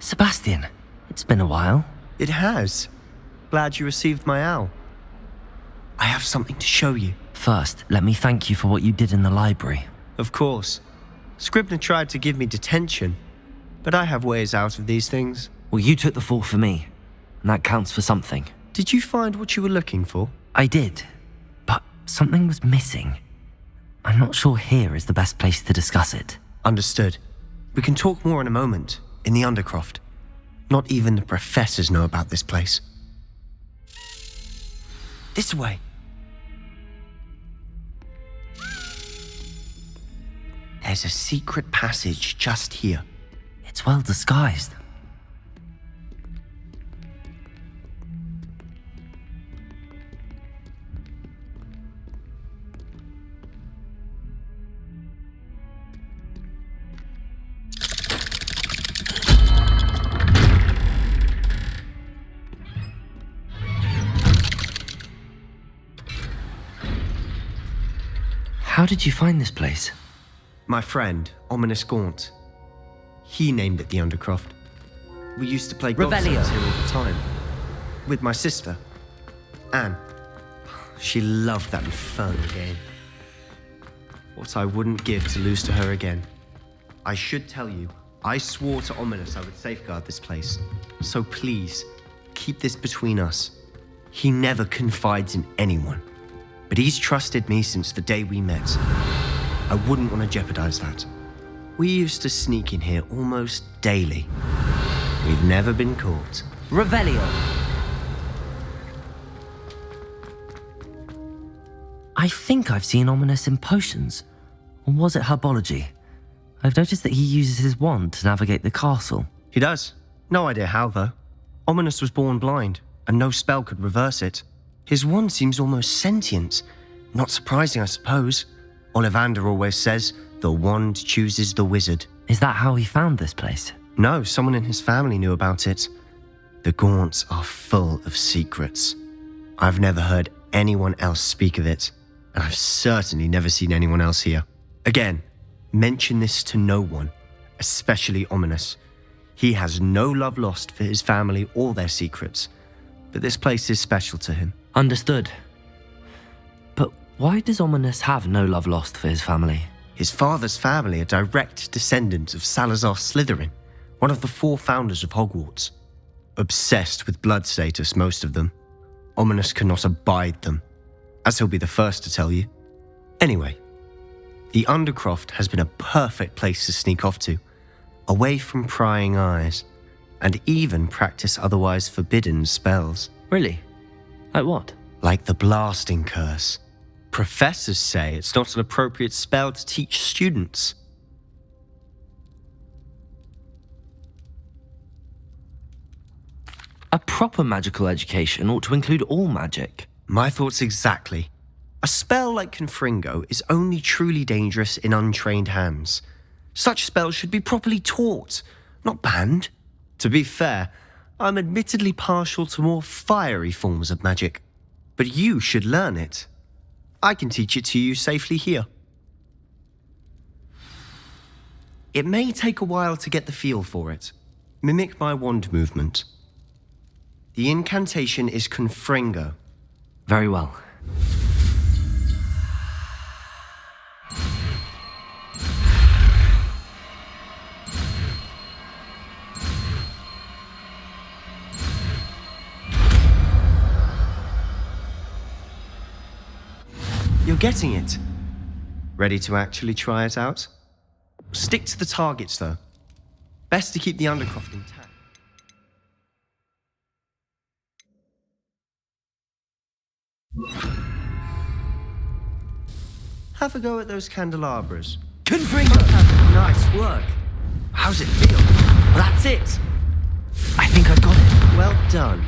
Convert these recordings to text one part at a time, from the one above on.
Sebastian, it's been a while. It has. Glad you received my owl. I have something to show you. First, let me thank you for what you did in the library. Of course. Scribner tried to give me detention, but I have ways out of these things. Well, you took the fall for me, and that counts for something. Did you find what you were looking for? I did, but something was missing. I'm not sure here is the best place to discuss it. Understood. We can talk more in a moment, in the Undercroft. Not even the professors know about this place. This way. There's a secret passage just here. It's well disguised. How did you find this place? My friend, Ominous Gaunt. He named it the Undercroft. We used to play golf Revelio. here all the time. With my sister, Anne. She loved that infernal game. What I wouldn't give to lose to her again. I should tell you, I swore to Ominous I would safeguard this place. So please, keep this between us. He never confides in anyone. But he's trusted me since the day we met. I wouldn't want to jeopardize that. We used to sneak in here almost daily. We've never been caught. Revelio. I think I've seen Ominous in potions. Or was it herbology? I've noticed that he uses his wand to navigate the castle. He does. No idea how, though. Ominous was born blind, and no spell could reverse it. His wand seems almost sentient. Not surprising, I suppose. Ollivander always says, the wand chooses the wizard. Is that how he found this place? No, someone in his family knew about it. The Gaunts are full of secrets. I've never heard anyone else speak of it, and I've certainly never seen anyone else here. Again, mention this to no one, especially Ominous. He has no love lost for his family or their secrets, but this place is special to him. Understood. But why does Ominous have no love lost for his family? His father's family are direct descendants of Salazar Slytherin, one of the 4 founders of Hogwarts. Obsessed with blood status, most of them. Ominous cannot abide them, as he'll be the first to tell you. Anyway, the Undercroft has been a perfect place to sneak off to, away from prying eyes, and even practice otherwise forbidden spells. Really? Like what? Like the blasting curse. Professors say it's not an appropriate spell to teach students. A proper magical education ought to include all magic. My thoughts exactly. A spell like Confringo is only truly dangerous in untrained hands. Such spells should be properly taught, not banned. To be fair, I'm admittedly partial to more fiery forms of magic. But you should learn it. I can teach it to you safely here. It may take a while to get the feel for it. Mimic my wand movement. The incantation is Confringo. Very well. You're getting it. Ready to actually try it out? Stick to the targets, though. Best to keep the Undercroft intact. Have a go at those candelabras. Confringo! Nice work. How's it feel? That's it! I think I've got it. Well done.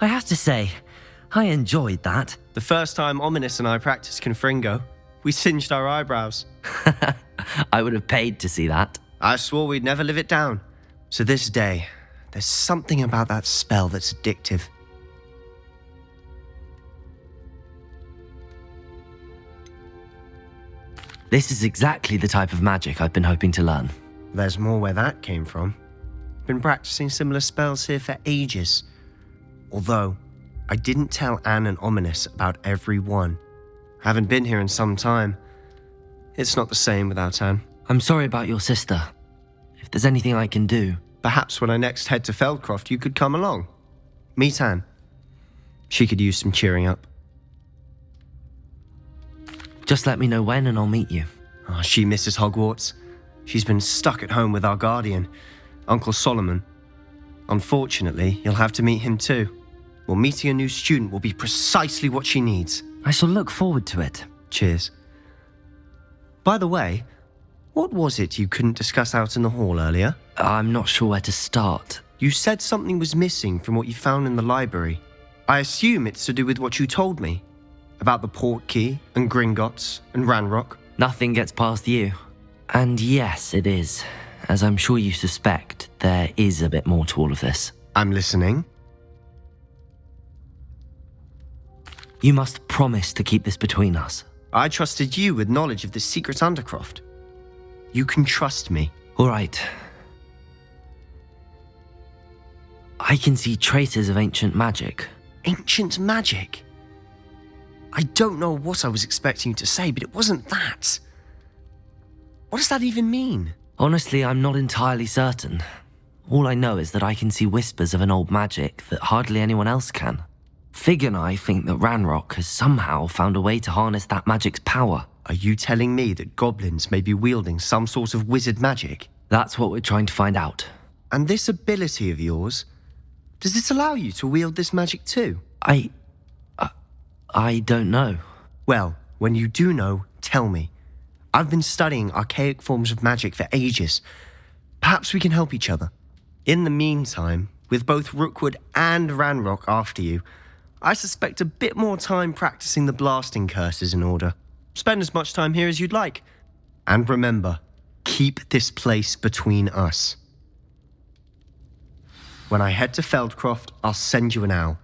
I have to say, I enjoyed that. The first time Ominous and I practiced Confringo, we singed our eyebrows. I would have paid to see that. I swore we'd never live it down. To this day, there's something about that spell that's addictive. This is exactly the type of magic I've been hoping to learn. There's more where that came from. Been practicing similar spells here for ages. Although, I didn't tell Anne and Ominous about every one. Haven't been here in some time. It's not the same without Anne. I'm sorry about your sister. If there's anything I can do... Perhaps when I next head to Feldcroft, you could come along. Meet Anne. She could use some cheering up. Just let me know when and I'll meet you. Oh, she misses Hogwarts. She's been stuck at home with our guardian, Uncle Solomon. Unfortunately, you'll have to meet him too. Well, meeting a new student will be precisely what she needs. I shall look forward to it. Cheers. By the way, what was it you couldn't discuss out in the hall earlier? I'm not sure where to start. You said something was missing from what you found in the library. I assume it's to do with what you told me. About the Portkey and Gringotts and Ranrock. Nothing gets past you. And yes, it is. As I'm sure you suspect, there is a bit more to all of this. I'm listening. You must promise to keep this between us. I trusted you with knowledge of the secret Undercroft. You can trust me. All right. I can see traces of ancient magic. Ancient magic? I don't know what I was expecting you to say, but it wasn't that. What does that even mean? Honestly, I'm not entirely certain. All I know is that I can see whispers of an old magic that hardly anyone else can. Fig and I think that Ranrock has somehow found a way to harness that magic's power. Are you telling me that goblins may be wielding some sort of wizard magic? That's what we're trying to find out. And this ability of yours, does it allow you to wield this magic too? I don't know. Well, when you do know, tell me. I've been studying archaic forms of magic for ages. Perhaps we can help each other. In the meantime, with both Rookwood and Ranrock after you, I suspect a bit more time practicing the blasting curse is in order. Spend as much time here as you'd like. And remember, keep this place between us. When I head to Feldcroft, I'll send you an owl.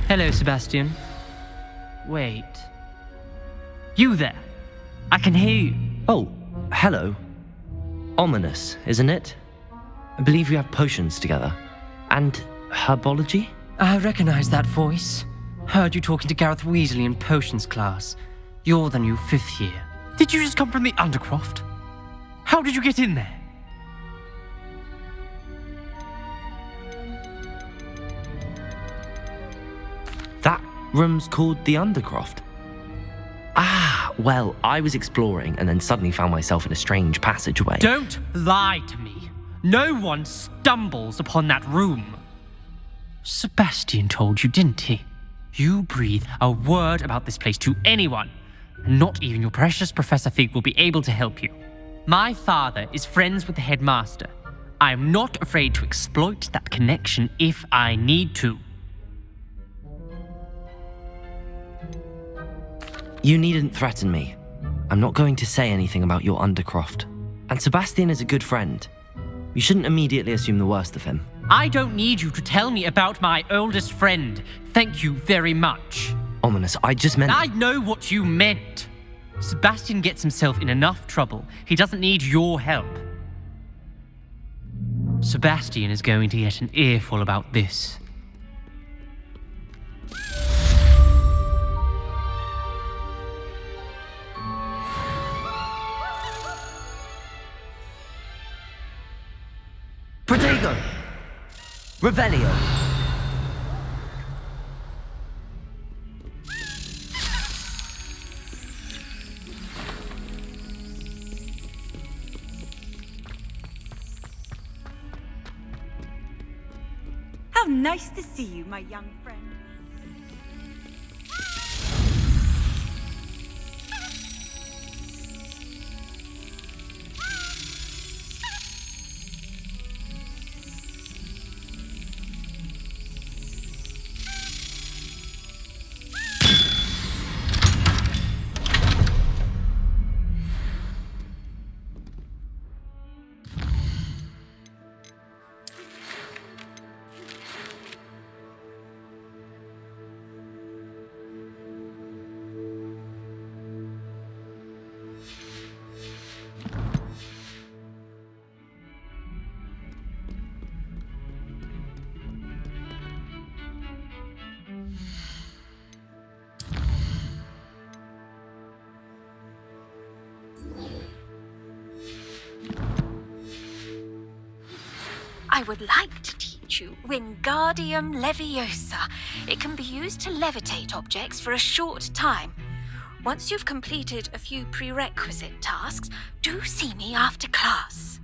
Hello, Sebastian. Wait. You there? I can hear you. Oh, hello. Ominous, isn't it? I believe we have potions together. And herbology? I recognize that voice. Heard you talking to Gareth Weasley in potions class. You're the new 5th year. Did you just come from the Undercroft? How did you get in there? That room's called the Undercroft. Ah, well, I was exploring and then suddenly found myself in a strange passageway. Don't lie to me. No one stumbles upon that room. Sebastian told you, didn't he? You breathe a word about this place to anyone, and not even your precious Professor Fig will be able to help you. My father is friends with the headmaster. I am not afraid to exploit that connection if I need to. You needn't threaten me. I'm not going to say anything about your Undercroft. And Sebastian is a good friend. You shouldn't immediately assume the worst of him. I don't need you to tell me about my oldest friend. Thank you very much. Ominous, I just meant... I know what you meant. Sebastian gets himself in enough trouble. He doesn't need your help. Sebastian is going to get an earful about this. Protego! Revelio! How nice to see you, my young friend. would like to teach you Wingardium Leviosa. It can be used to levitate objects for a short time. Once you've completed a few prerequisite tasks, do see me after class.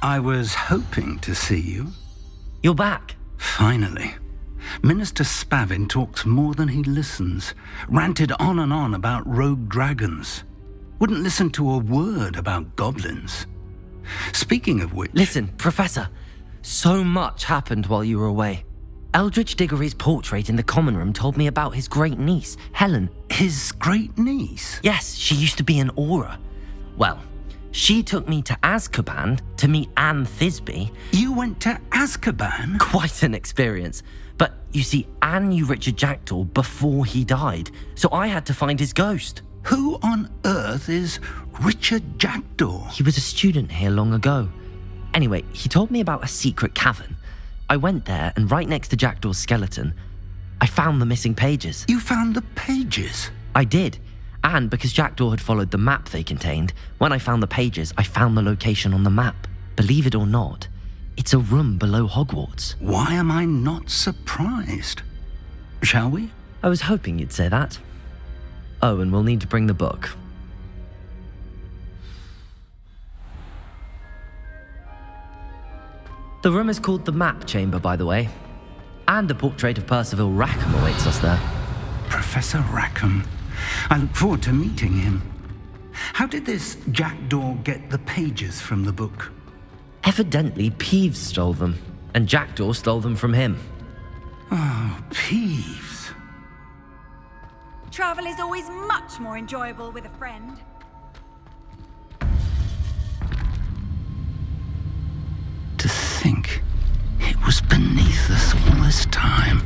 I was hoping to see you. You're back. Finally. Minister Spavin talks more than he listens. Ranted on and on about rogue dragons. Wouldn't listen to a word about goblins. Speaking of which... Listen, Professor. So much happened while you were away. Eldridge Diggory's portrait in the common room told me about his great niece, Helen. His great niece? Yes, she used to be an Auror. Well, she took me to Azkaban to meet Anne Thisbe. You went to Azkaban? Quite an experience. But you see, Anne knew Richard Jackdaw before he died, so I had to find his ghost. Who on earth is Richard Jackdaw? He was a student here long ago. Anyway, he told me about a secret cavern. I went there, and right next to Jackdaw's skeleton, I found the missing pages. You found the pages? I did. And because Jackdaw had followed the map they contained, when I found the pages, I found the location on the map. Believe it or not, it's a room below Hogwarts. Why am I not surprised? Shall we? I was hoping you'd say that. Oh, and we'll need to bring the book. The room is called the Map Chamber, by the way. And a portrait of Percival Rackham awaits us there. Professor Rackham. I look forward to meeting him. How did this Jackdaw get the pages from the book? Evidently, Peeves stole them, and Jackdaw stole them from him. Oh, Peeves. Travel is always much more enjoyable with a friend. To think it was beneath us all this time.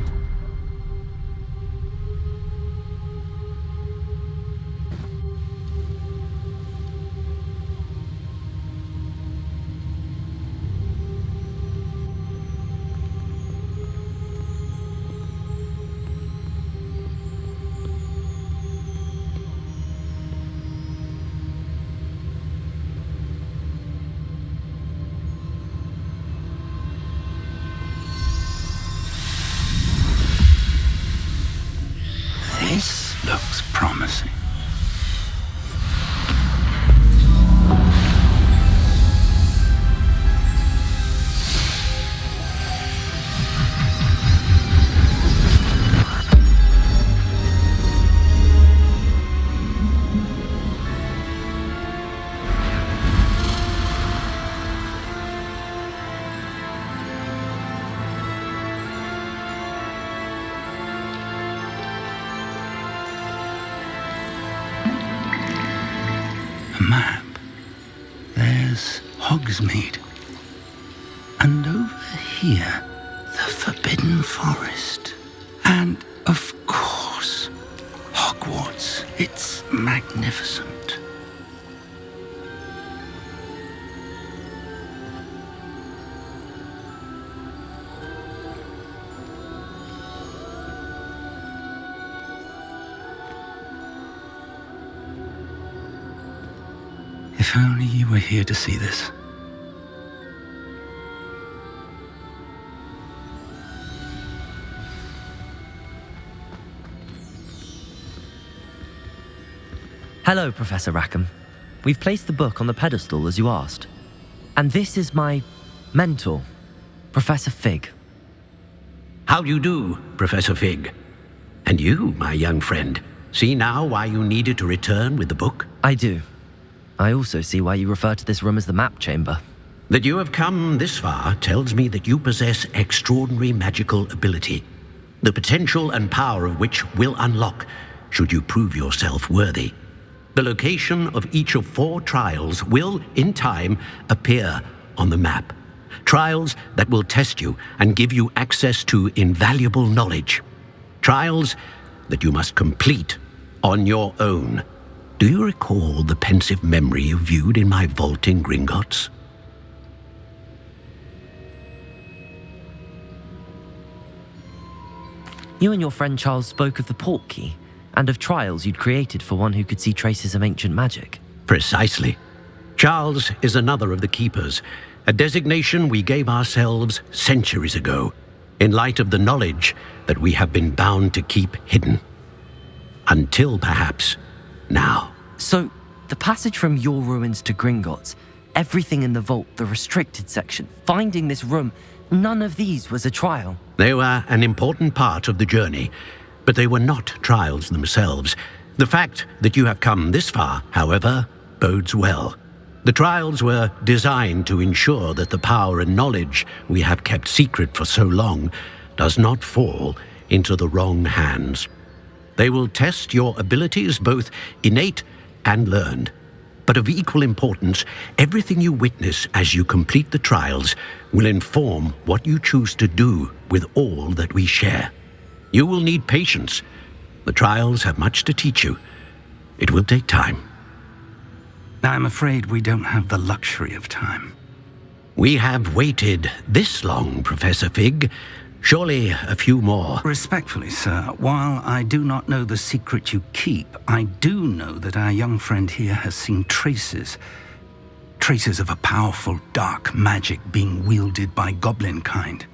This looks promising. A map. There's Hogsmeade. And over here, the Forbidden Forest. And, of course, Hogwarts. It's magnificent. If only you were here to see this. Hello, Professor Rackham. We've placed the book on the pedestal as you asked. And this is my mentor, Professor Fig. How do you do, Professor Fig? And you, my young friend, See now why you needed to return with the book? I do. I also see why you refer to this room as the map chamber. That you have come this far tells me that you possess extraordinary magical ability, the potential and power of which will unlock should you prove yourself worthy. The location of each of 4 trials will, in time, appear on the map. Trials that will test you and give you access to invaluable knowledge. Trials that you must complete on your own. Do you recall the pensive memory you viewed in my vault in Gringotts? You and your friend Charles spoke of the port key, and of trials you'd created for one who could see traces of ancient magic. Precisely. Charles is another of the keepers, a designation we gave ourselves centuries ago, in light of the knowledge that we have been bound to keep hidden. Until perhaps now. So, the passage from your ruins to Gringotts, everything in the vault, the restricted section, finding this room, none of these was a trial. They were an important part of the journey, but they were not trials themselves. The fact that you have come this far, however, bodes well. The trials were designed to ensure that the power and knowledge we have kept secret for so long does not fall into the wrong hands. They will test your abilities, both innate and learned. But of equal importance, everything you witness as you complete the trials will inform what you choose to do with all that we share. You will need patience. The trials have much to teach you. It will take time. I'm afraid we don't have the luxury of time. We have waited this long, Professor Fig. Surely a few more. Respectfully, sir, while I do not know the secret you keep, I do know that our young friend here has seen traces of a powerful dark magic being wielded by goblin kind.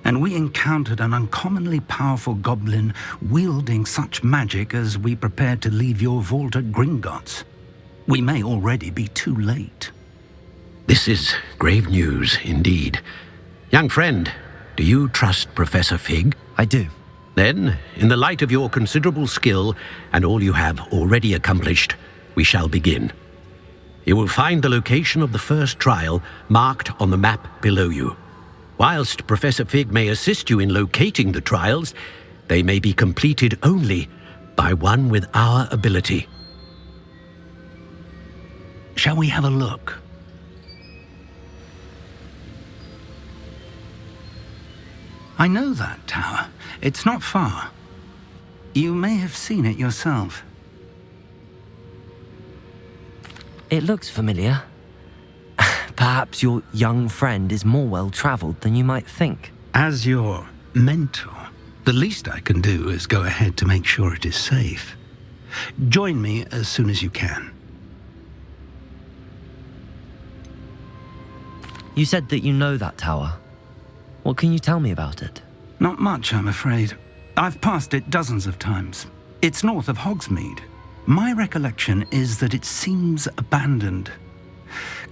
And we encountered an uncommonly powerful goblin wielding such magic as we prepared to leave your vault at Gringotts. We may already be too late. This is grave news indeed. Young friend, do you trust Professor Fig? I do. Then, in the light of your considerable skill and all you have already accomplished, we shall begin. You will find the location of the first trial marked on the map below you. Whilst Professor Fig may assist you in locating the trials, they may be completed only by one with our ability. Shall we have a look? I know that tower. It's not far. You may have seen it yourself. It looks familiar. Perhaps your young friend is more well-traveled than you might think. As your mentor, the least I can do is go ahead to make sure it is safe. Join me as soon as you can. You said that you know that tower. What can you tell me about it? Not much, I'm afraid. I've passed it dozens of times. It's north of Hogsmeade. My recollection is that it seems abandoned.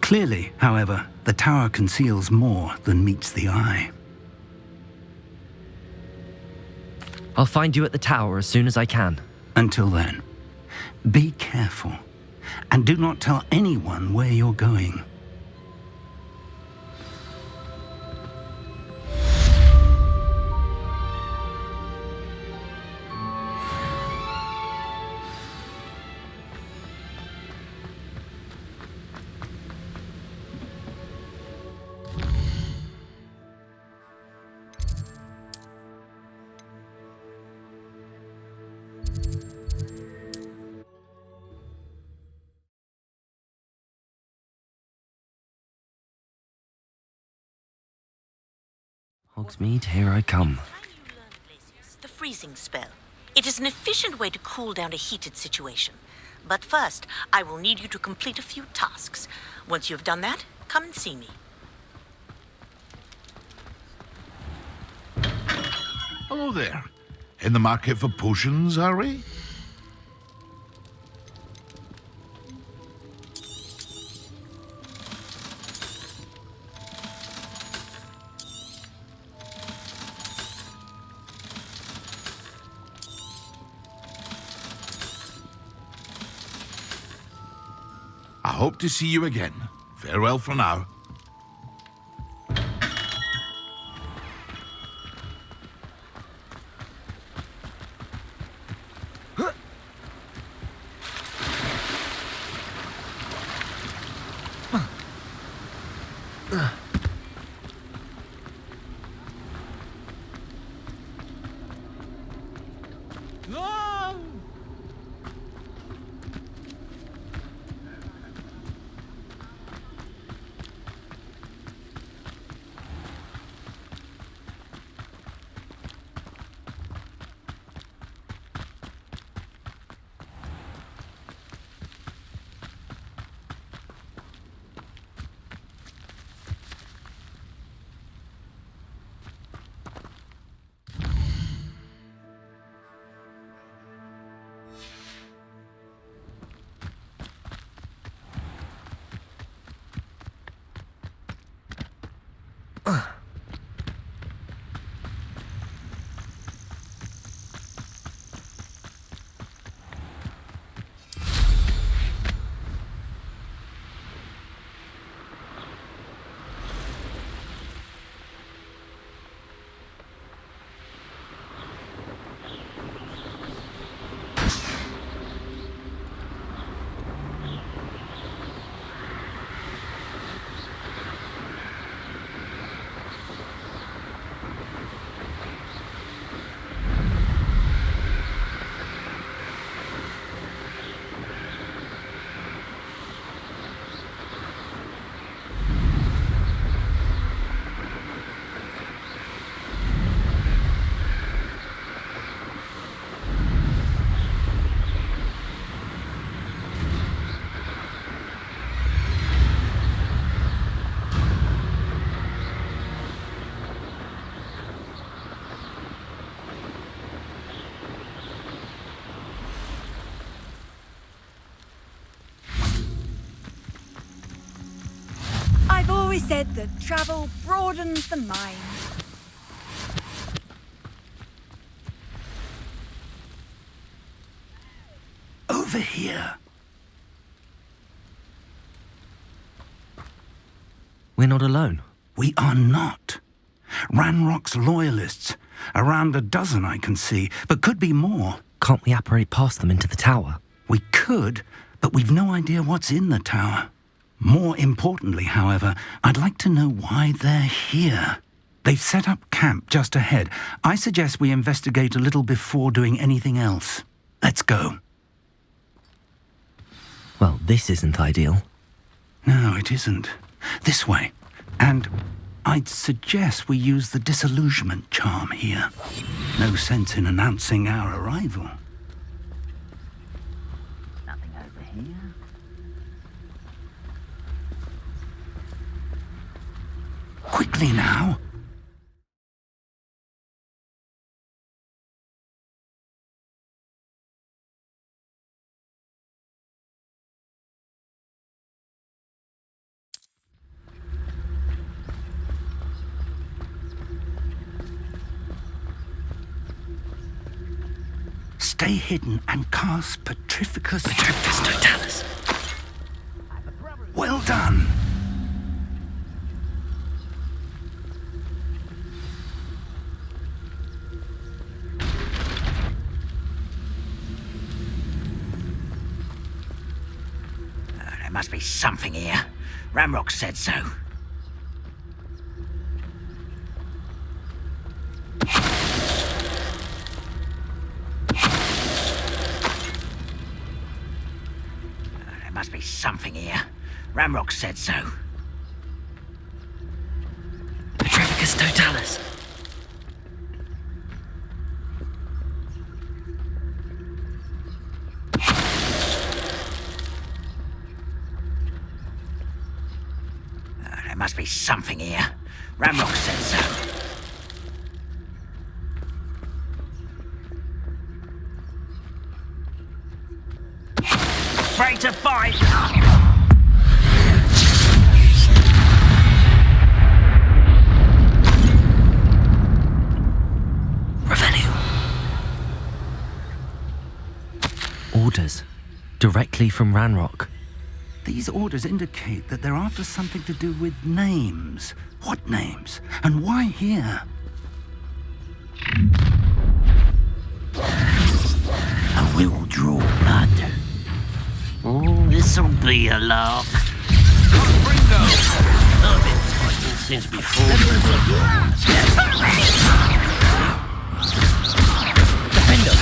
Clearly, however, the tower conceals more than meets the eye. I'll find you at the tower as soon as I can. Until then, be careful, and do not tell anyone where you're going. Hogsmeade, here I come. The freezing spell. It is an efficient way to cool down a heated situation. But first, I will need you to complete a few tasks. Once you have done that, come and see me. Hello there. In the market for potions, are we? hope to see you again. Farewell for now. I've always said that travel broadens the mind. Over here. We're not alone. We are not. Ranrock's loyalists. Around a dozen I can see, but could be more. Can't we apparate past them into the tower? We could, but we've no idea what's in the tower. More importantly, however, I'd like to know why they're here. They've set up camp just ahead. I suggest we investigate a little before doing anything else. Let's go. Well, this isn't ideal. No, it isn't. This way. And I'd suggest we use the disillusionment charm here. No sense in announcing our arrival. Nothing over here. Quickly now. Stay hidden and cast Petrificus Totalis. Well done. There must be something here. Ranrock said so. There must be something here. Ranrock said so. Petrificus Totalis. There must be something here. Ranrock said so. Afraid to fight! Orders. Directly from Ranrock. These orders indicate that they're after something to do with names. What names? And why here? I will draw blood. Oh, this'll be a lark. I've been fighting since before the blood war. Defender!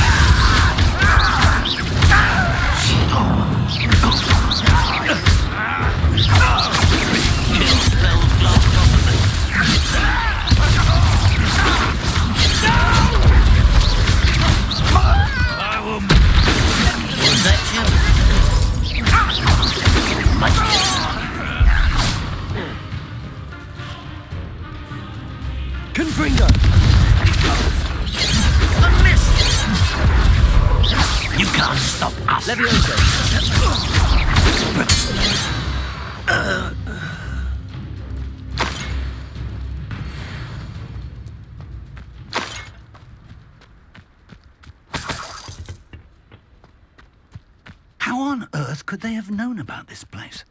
Confringo! You can't stop us. Leviosa! How on earth could they have known about this place?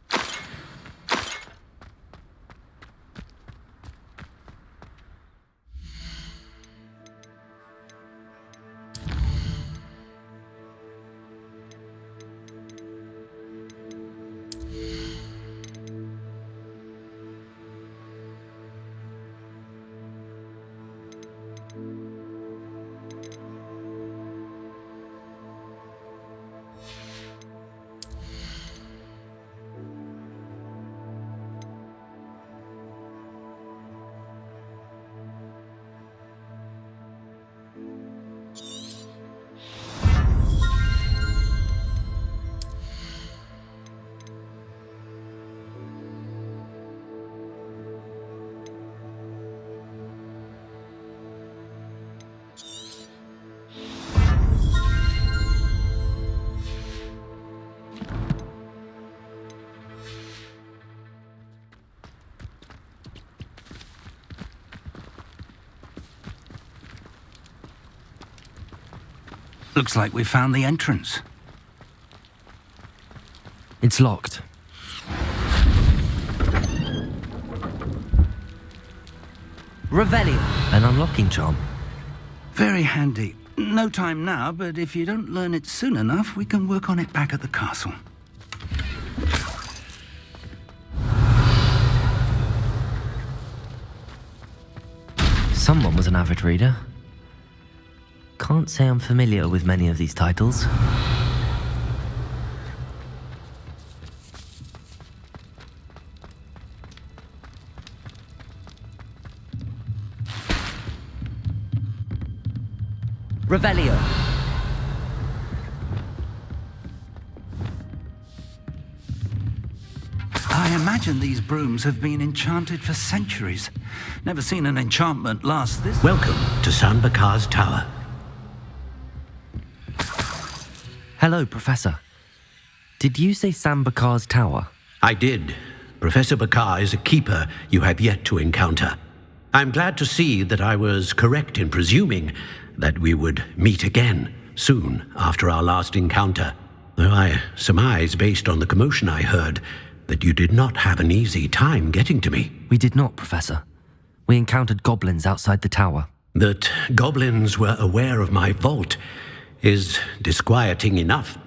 Looks like we found the entrance. It's locked. Revelio. An unlocking charm. Very handy. No time now, but if you don't learn it soon enough, we can work on it back at the castle. Someone was an avid reader. Can't say I'm familiar with many of these titles. Revelio. I imagine these brooms have been enchanted for centuries. Never seen an enchantment last this... Welcome to Sambakar's Tower. Hello, Professor. Did you say Sambakar's Tower? I did. Professor Bakar is a keeper you have yet to encounter. I'm glad to see that I was correct in presuming that we would meet again soon after our last encounter, though I surmise, based on the commotion I heard, that you did not have an easy time getting to me. We did not, Professor. We encountered goblins outside the tower. That goblins were aware of my vault is disquieting enough.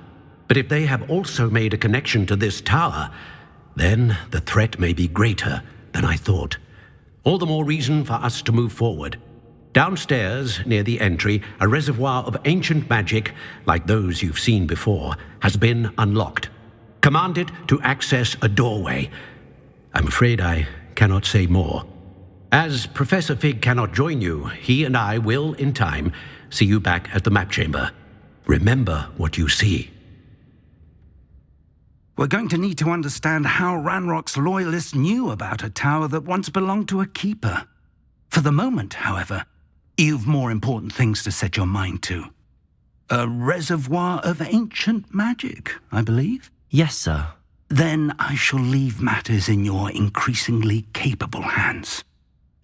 But if they have also made a connection to this tower, then the threat may be greater than I thought. All the more reason for us to move forward. Downstairs, near the entry, a reservoir of ancient magic, like those you've seen before, has been unlocked. Command it to access a doorway. I'm afraid I cannot say more. As Professor Fig cannot join you, he and I will, in time, see you back at the map chamber. Remember what you see. We're going to need to understand how Ranrock's loyalists knew about a tower that once belonged to a keeper. For the moment, however, you've more important things to set your mind to. A reservoir of ancient magic, I believe? Yes, sir. Then I shall leave matters in your increasingly capable hands.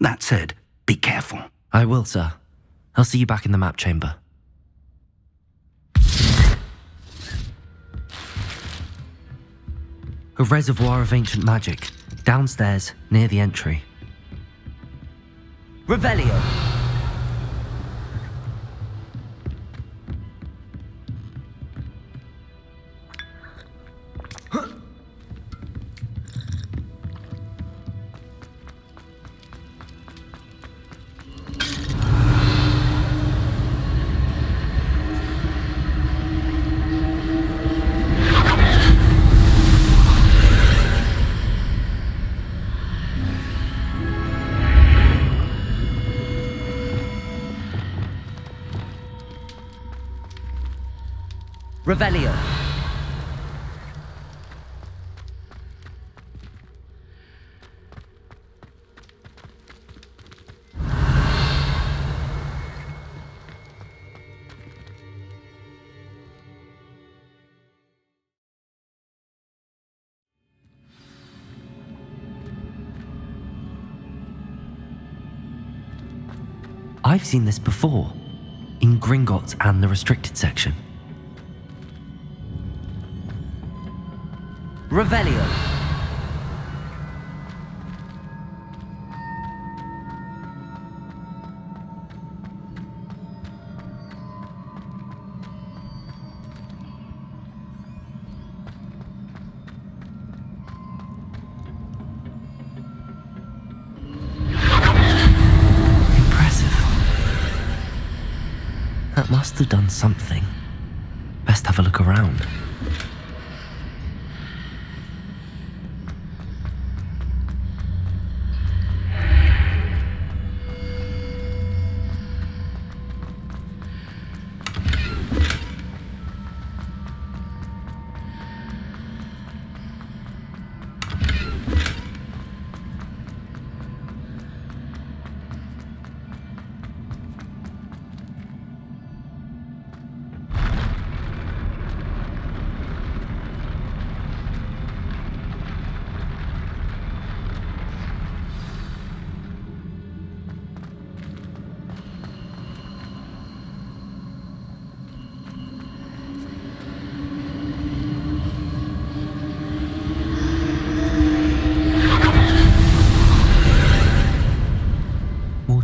That said, be careful. I will, sir. I'll see you back in the map chamber. A reservoir of ancient magic, downstairs near the entry. Revelio. Revelio. I've seen this before, in Gringotts and the restricted section. Revelio. Impressive. That must have done something. Best have a look around.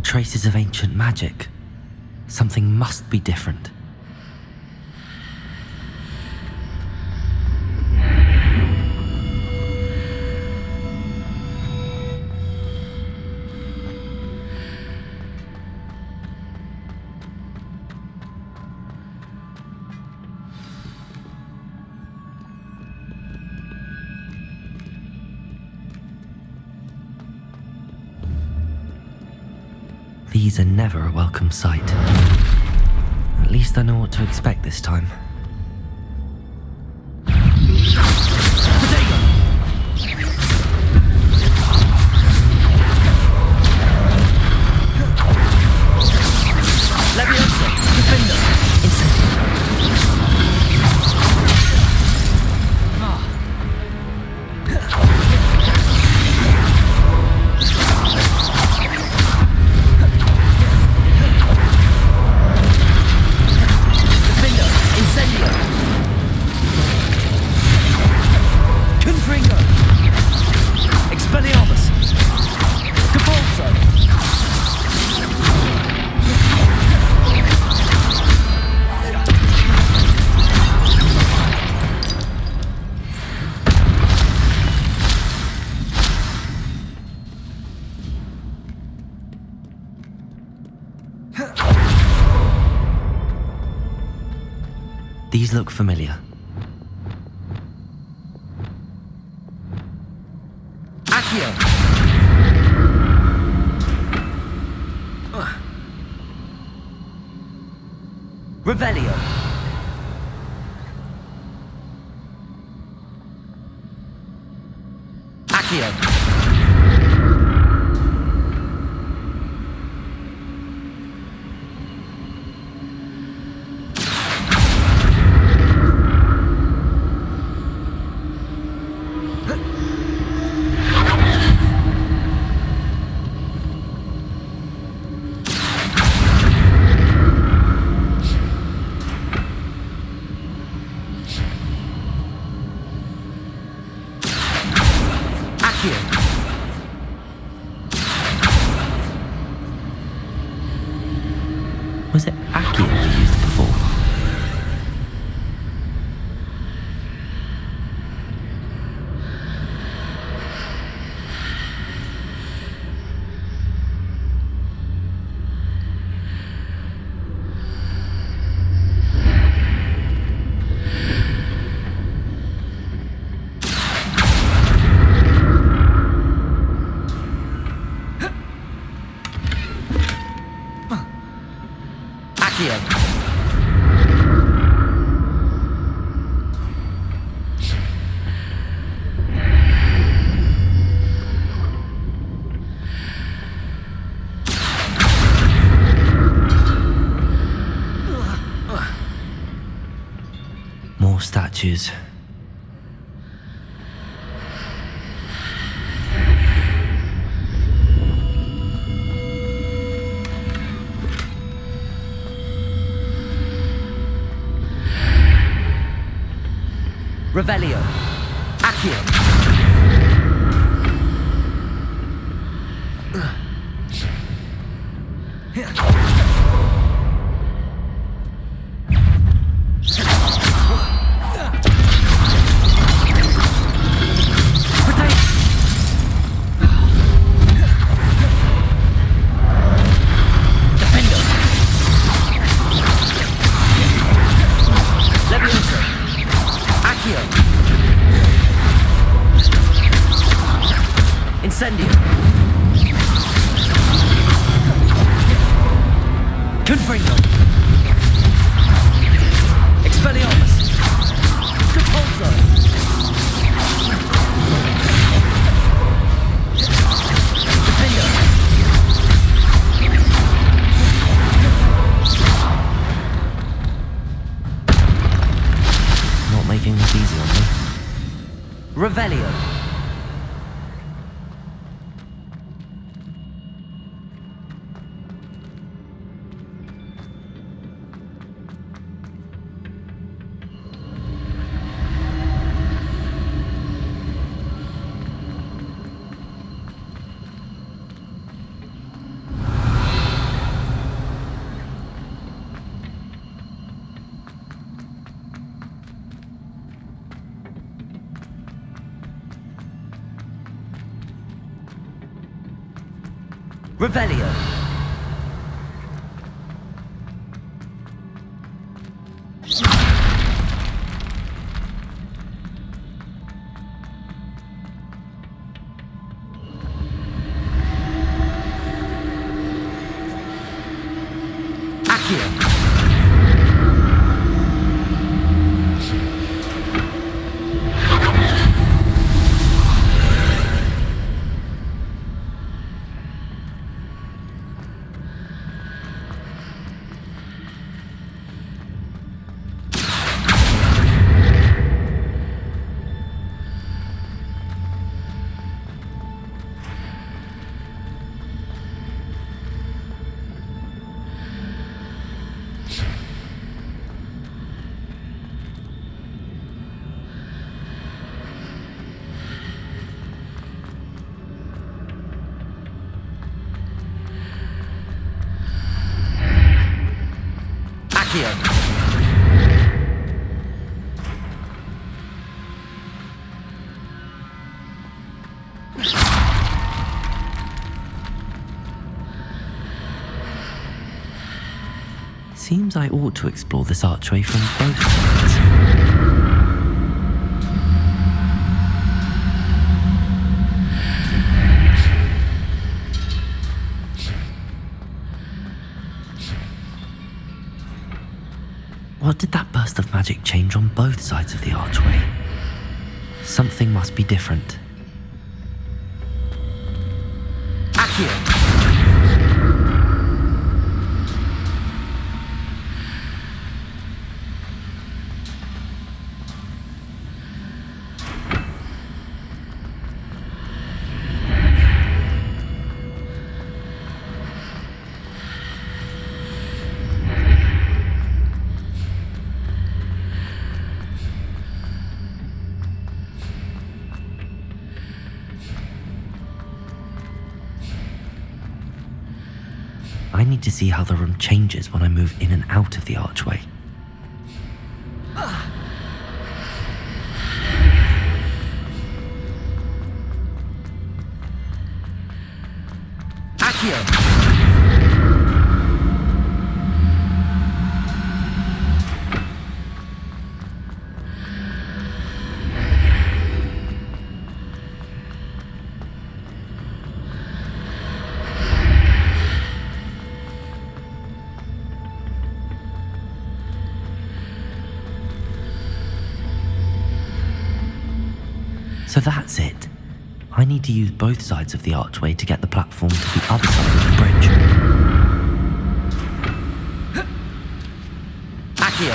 Traces of ancient magic. Something must be different. These are never a welcome sight. At least I know what to expect this time. Leviosa! Defender! These look familiar. Accio! Revelio! Accio! More statues. Revelio. Accio. Incendio. Confringo. Expelliarmus. Repulso. Defender. Not making this easy on me. Revelio. Revelio. Accio. Seems I ought to explore this archway from both sides. What did that burst of magic change on both sides of the archway? Something must be different. Accio! I need to see how the room changes when I move in and out of the archway. Accio! So that's it. I need to use both sides of the archway to get the platform to the other side of the bridge. Accio!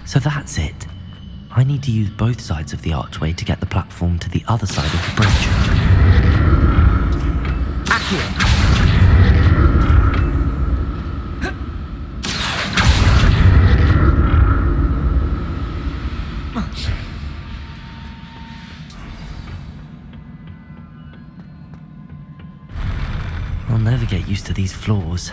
So that's it. I need to use both sides of the archway to get the platform to the other side of the bridge. Accio! I'll never get used to these floors.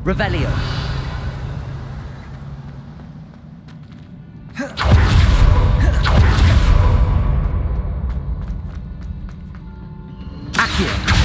Revelio. Accio.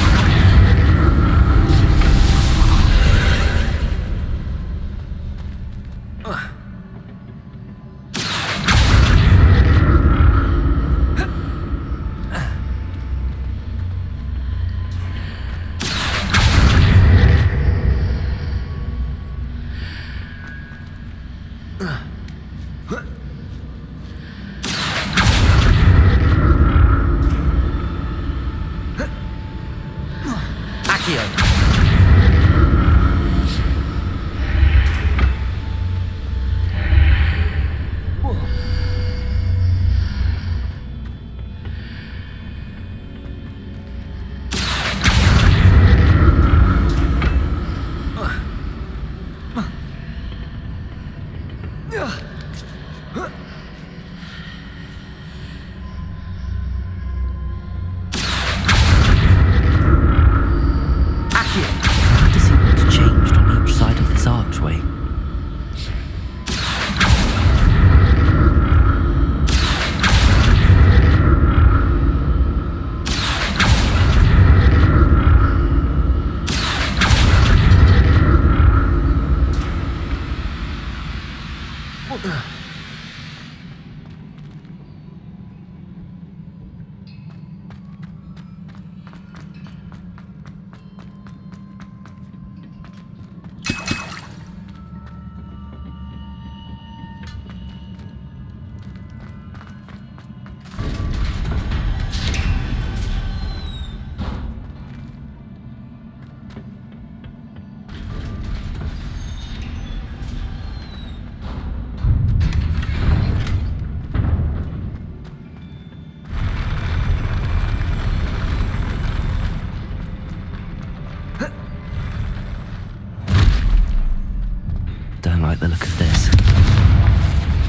Like the look of this.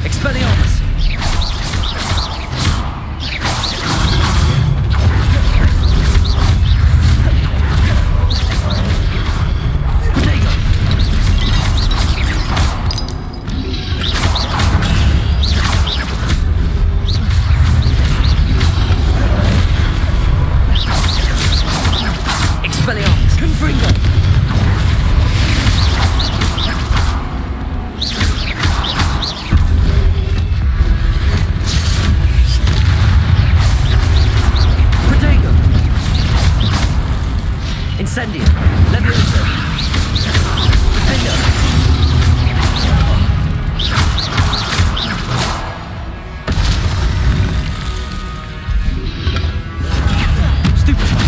Expelliarmus! Protego! Incendio. Leviosa. Defender. Stupefy.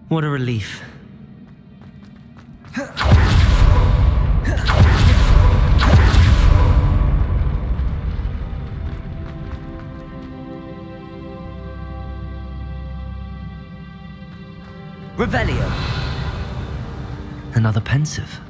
What a relief. Revelio. Another pensive.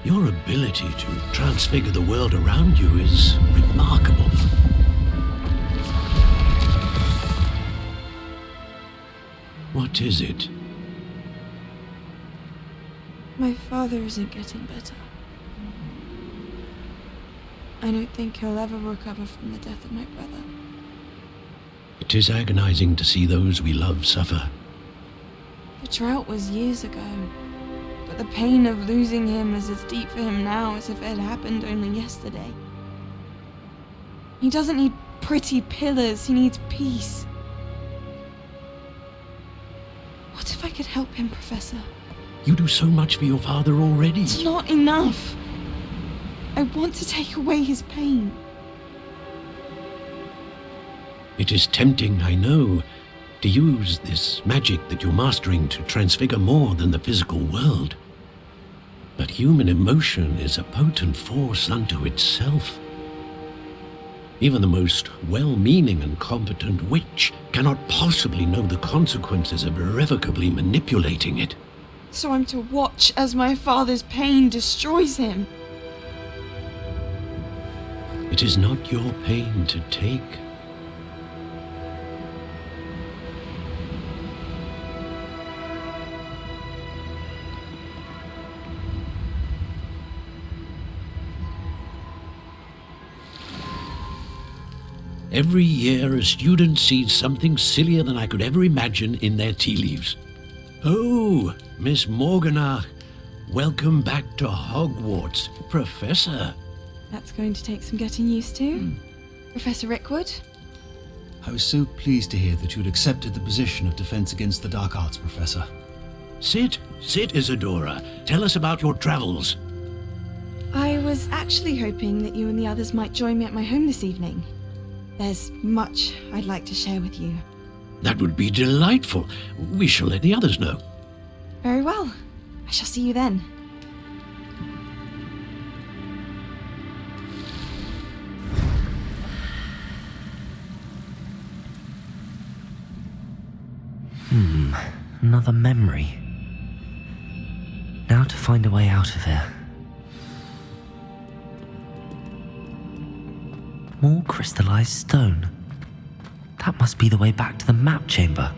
Your ability to transfigure the world around you is remarkable. What is it? My father isn't getting better. I don't think he'll ever recover from the death of my brother. It is agonizing to see those we love suffer. The drought was years ago, but the pain of losing him is as deep for him now as if it had happened only yesterday. He doesn't need pretty pillars, he needs peace. What if I could help him, Professor? You do so much for your father already. It's not enough. I want to take away his pain. It is tempting, I know, to use this magic that you're mastering to transfigure more than the physical world. But human emotion is a potent force unto itself. Even the most well-meaning and competent witch cannot possibly know the consequences of irrevocably manipulating it. So I'm to watch as my father's pain destroys him. It is not your pain to take. Every year, a student sees something sillier than I could ever imagine in their tea leaves. Oh, Miss Morganach, welcome back to Hogwarts, Professor. That's going to take some getting used to. Professor Rickwood? I was so pleased to hear that you'd accepted the position of Defense Against the Dark Arts, Professor. Sit, Isadora. Tell us about your travels. I was actually hoping that you and the others might join me at my home this evening. There's much I'd like to share with you. That would be delightful. We shall let the others know. Very well. I shall see you then. Another memory. Now to find a way out of here. More crystallized stone. That must be the way back to the map chamber.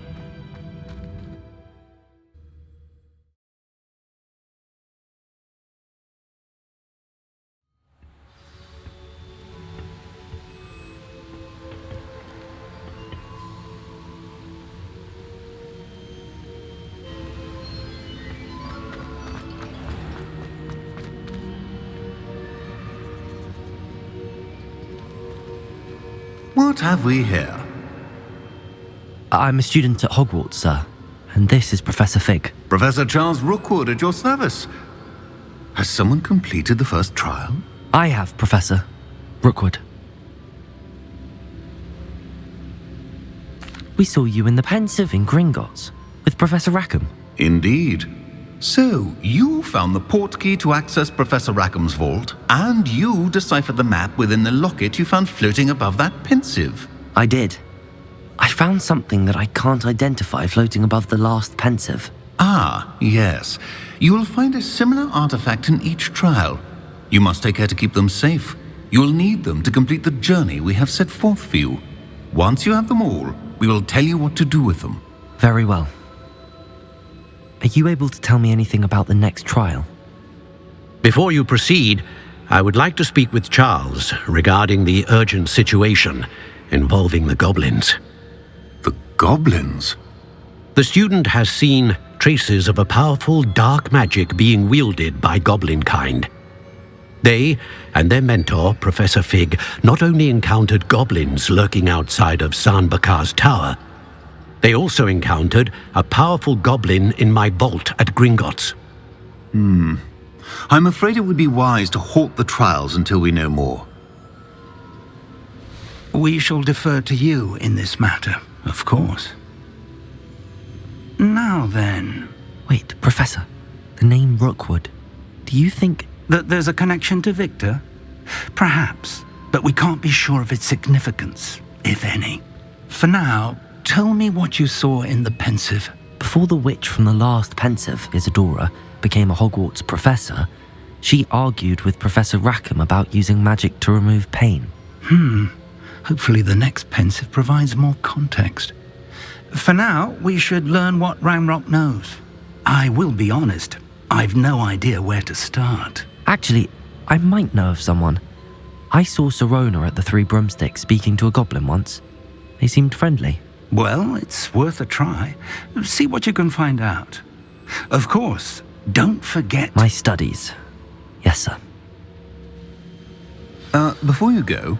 What have we here? I'm a student at Hogwarts, sir, and this is Professor Fig. Professor Charles Rookwood at your service. Has someone completed the first trial? I have, Professor Rookwood. We saw you in the Pensive in Gringotts with Professor Rackham. Indeed. So, you found the portkey to access Professor Rackham's vault, and you deciphered the map within the locket you found floating above that Pensive. I did. I found something that I can't identify floating above the last Pensive. Ah, yes. You will find a similar artifact in each trial. You must take care to keep them safe. You will need them to complete the journey we have set forth for you. Once you have them all, we will tell you what to do with them. Very well. Are you able to tell me anything about the next trial? Before you proceed, I would like to speak with Charles regarding the urgent situation involving the goblins. The goblins? The student has seen traces of a powerful dark magic being wielded by goblin kind. They and their mentor, Professor Fig, not only encountered goblins lurking outside of Sanbakar's tower, they also encountered a powerful goblin in my vault at Gringotts. I'm afraid it would be wise to halt the trials until we know more. We shall defer to you in this matter, of course. Now then... Wait, Professor. The name Rookwood. Do you think... that there's a connection to Victor? Perhaps, but we can't be sure of its significance, if any. For now, tell me what you saw in the Pensive. Before the witch from the last Pensive, Isadora, became a Hogwarts professor, she argued with Professor Rackham about using magic to remove pain. Hopefully the next Pensive provides more context. For now, we should learn what Ranrock knows. I will be honest, I've no idea where to start. Actually, I might know of someone. I saw Serona at the Three Broomsticks speaking to a goblin once. They seemed friendly. Well, it's worth a try. See what you can find out. Of course, don't forget... My studies. Yes, sir. Before you go...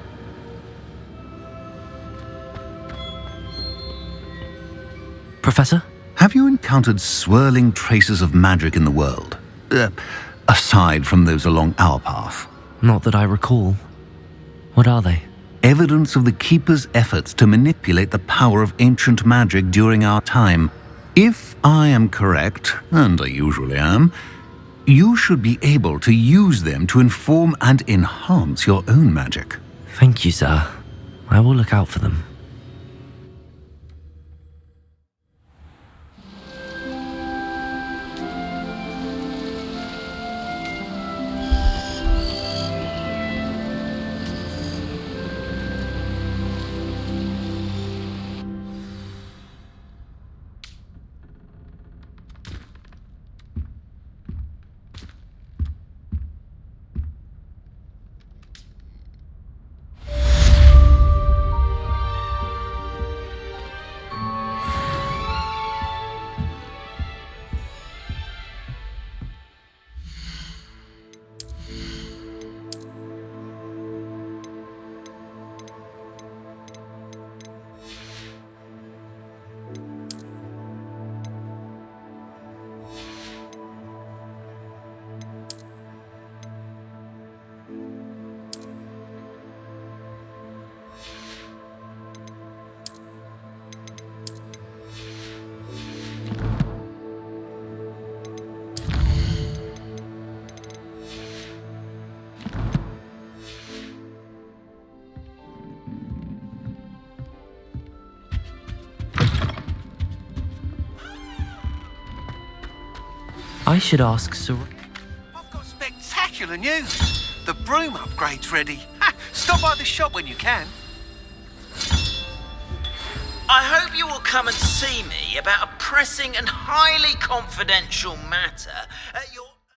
Professor? Have you encountered swirling traces of magic in the world? Aside from those along our path? Not that I recall. What are they? evidence of the Keeper's efforts to manipulate the power of ancient magic during our time. If I am correct, and I usually am, you should be able to use them to inform and enhance your own magic. Thank you, sir. I will look out for them. I should ask Sir... I've got spectacular news. The broom upgrade's ready. Stop by the shop when you can. I hope you will come and see me about a pressing and highly confidential matter at your...